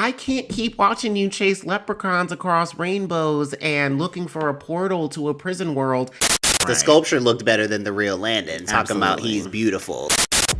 I can't keep watching you chase leprechauns across rainbows and looking for a portal to a prison world. The sculpture looked better than the real Landon. Talking about he's beautiful.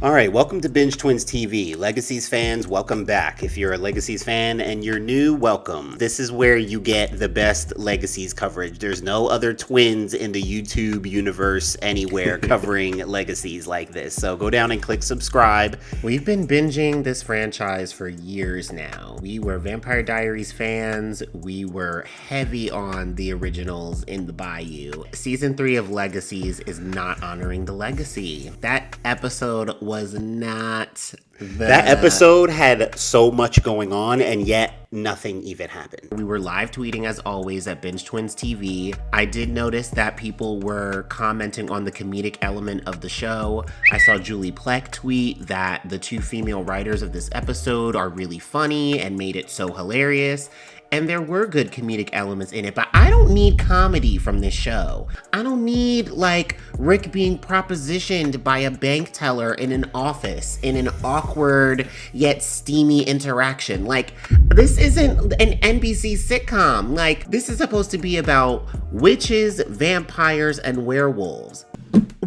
All right, welcome to Binge Twins TV. Legacies fans, welcome back. If you're a Legacies fan and you're new, welcome. This is where you get the best Legacies coverage. There's no other twins in the YouTube universe anywhere covering Legacies like this. So go down and click subscribe. We've been binging this franchise for years now. We were Vampire Diaries fans. We were heavy on the originals in the Bayou. Season 3 of Legacies is not honoring the legacy. That episode was not That episode had so much going on, and yet nothing even happened. We were live tweeting as always at Binge Twins TV. I did notice that people were commenting on the comedic element of the show. I saw Julie Plec tweet that the two female writers of this episode are really funny and made it so hilarious. And there were good comedic elements in it, but I don't need comedy from this show. I don't need, like, Rick being propositioned by a bank teller in an office in an awkward yet steamy interaction. Like, this isn't an NBC sitcom. Like, this is supposed to be about witches, vampires, and werewolves.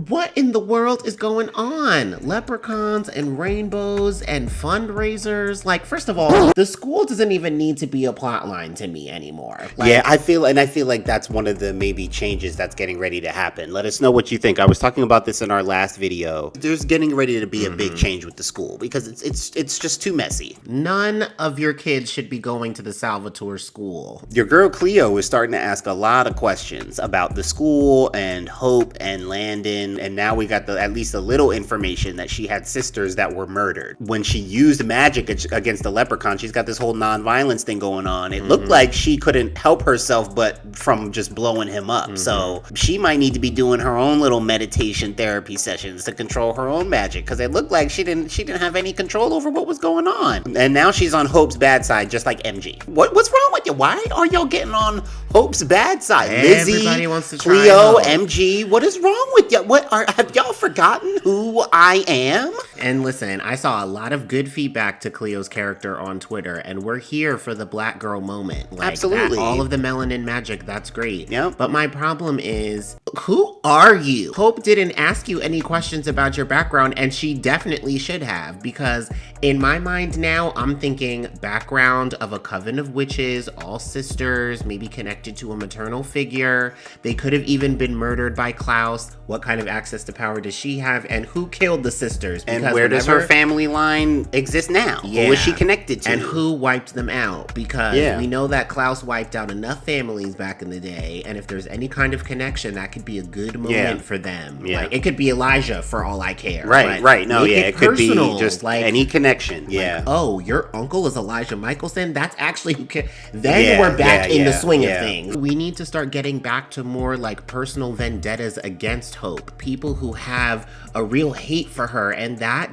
What in the world is going on? Leprechauns and rainbows and fundraisers. Like, first of all, the school doesn't even need to be a plot line to me anymore. Like, yeah, I feel like that's one of the maybe changes that's getting ready to happen. Let us know what you think. I was talking about this in our last video. There's getting ready to be a big change with the school because it's just too messy. None of your kids should be going to the Salvatore School. Your girl Cleo is starting to ask a lot of questions about the school and Hope and Landon. And now we got at least a little information that she had sisters that were murdered. When she used magic against the leprechaun, she's got this whole non-violence thing going on. It looked like she couldn't help herself but from just blowing him up. So she might need to be doing her own little meditation therapy sessions to control her own magic, because it looked like she didn't have any control over what was going on. And now she's on Hope's bad side, just like MG. What's wrong with you? Why are y'all getting on Hope's bad side? Everybody wants to try Cleo, Hope. MG, what is wrong with you? Have y'all forgotten who I am? And listen, I saw a lot of good feedback to Cleo's character on Twitter, and we're here for the black girl moment. Like, absolutely. All of the melanin magic, that's great. Yep. But my problem is, who are you? Hope didn't ask you any questions about your background, and she definitely should have, because in my mind now, I'm thinking background of a coven of witches, all sisters, maybe connected to a maternal figure. They could have even been murdered by Klaus. What kind of access to power does she have? And who killed the sisters? Because and where does her family line exist now? Yeah. Who is she connected to? And who wiped them out? Because we know that Klaus wiped out enough families back in the day, and if there's any kind of connection, that could be a good moment for them. Yeah. Like, it could be Elijah for all I care. Right. No, it could be just like any connection. Like, oh, your uncle is Elijah Michelson? That's actually who then we're back in the swing of things. We need to start getting back to more like personal vendettas against Hope. People who have a real hate for her, and that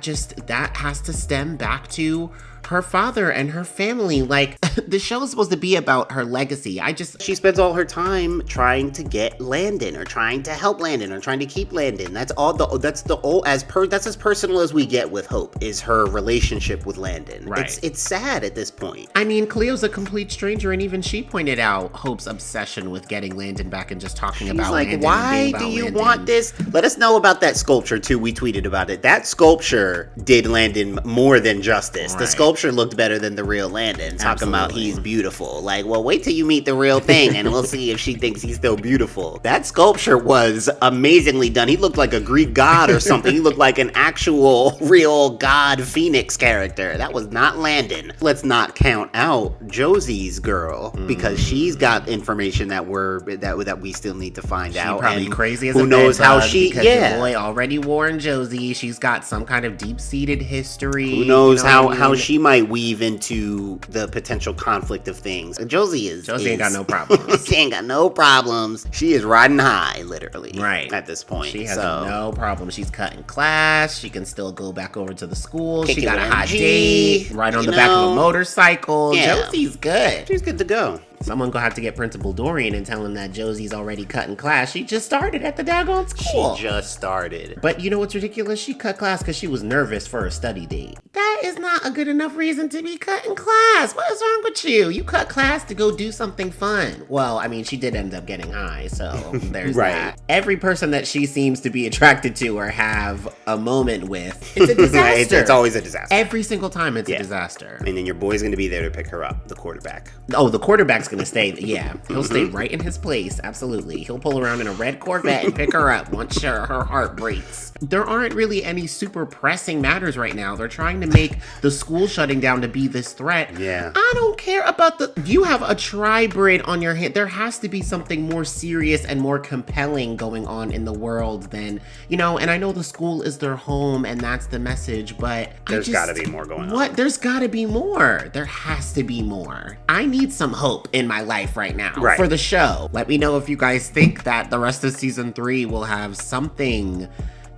has to stem back to her father and her family. Like, the show is supposed to be about her legacy. She spends all her time trying to get Landon, or trying to help Landon, or trying to keep Landon. That's as personal as we get with Hope, is her relationship with Landon. Right. It's sad at this point. I mean, Cleo's a complete stranger, and even she pointed out Hope's obsession with getting Landon back and just talking about like, Landon. Why do you want this? Let us know about that sculpture too. We tweeted about it. That sculpture did Landon more than justice. Right. The sculpture looked better than the real Landon. Talking about he's beautiful. Like, well, wait till you meet the real thing and we'll see if she thinks he's still beautiful. That sculpture was amazingly done. He looked like a Greek god or something. He looked like an actual real god Phoenix character. That was not Landon. Let's not count out Josie's girl, because she's got information that we still need to find out. Probably crazy as who a knows how she the boy already warned Josie. She's got some kind of deep-seated history. Who knows how she might weave into the potential conflict of things. Josie ain't got no problems. She ain't got no problems. She is riding high, literally. Right. At this point. She has no problem. She's cutting class. She can still go back over to the school. She got a hot date. Right on the back of a motorcycle. Yeah. Josie's good. She's good to go. Someone gonna have to get Principal Dorian and tell him that Josie's already cutting class. She just started at the daggone school. She just started. But you know what's ridiculous? She cut class because she was nervous for a study date. That is not a good enough reason to be cutting class. What is wrong with you? You cut class to go do something fun. Well, I mean, she did end up getting high, so there's Right. that. Every person that she seems to be attracted to or have a moment with, it's a disaster. It's always a disaster. Every single time it's a disaster. And then your boy's going to be there to pick her up, the quarterback. Oh, the quarterback's gonna stay. Yeah, he'll stay right in his place. Absolutely. He'll pull around in a red Corvette and pick her up once her heart breaks. There aren't really any super pressing matters right now. They're trying to make the school shutting down to be this threat. Yeah. I don't care about you have a tri-braid on your hand. There has to be something more serious and more compelling going on in the world than, and I know the school is their home and that's the message, but There's got to be more going on. What? There's got to be more. There has to be more. I need some hope in my life right now for the show. Let me know if you guys think that the rest of season 3 will have something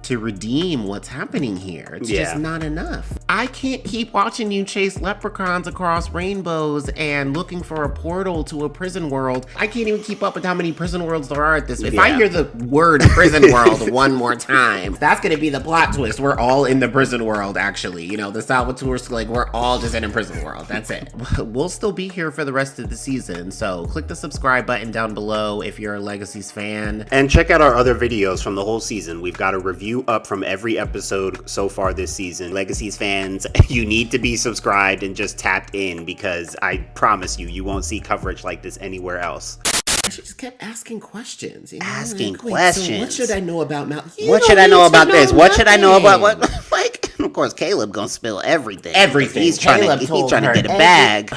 to redeem what's happening here. It's just not enough. I can't keep watching you chase leprechauns across rainbows and looking for a portal to a prison world. I can't even keep up with how many prison worlds there are at this. If I hear the word prison world one more time, that's gonna be the plot twist. We're all in the prison world, actually. The Salvatore School, we're all just in a prison world. That's it. We'll still be here for the rest of the season, so click the subscribe button down below if you're a Legacies fan. And check out our other videos from the whole season. We've got a review up from every episode so far this season. Legacies fans, you need to be subscribed and just tapped in, because I promise you won't see coverage like this anywhere else. She just kept asking questions. Asking So questions. what should I know about Mal? What should I know about this? What should I know about what? Of course, Kaleb gonna spill everything. Everything. He's trying to get a bag.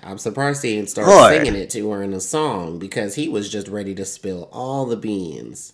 I'm surprised he didn't start singing it to her in a song, because he was just ready to spill all the beans.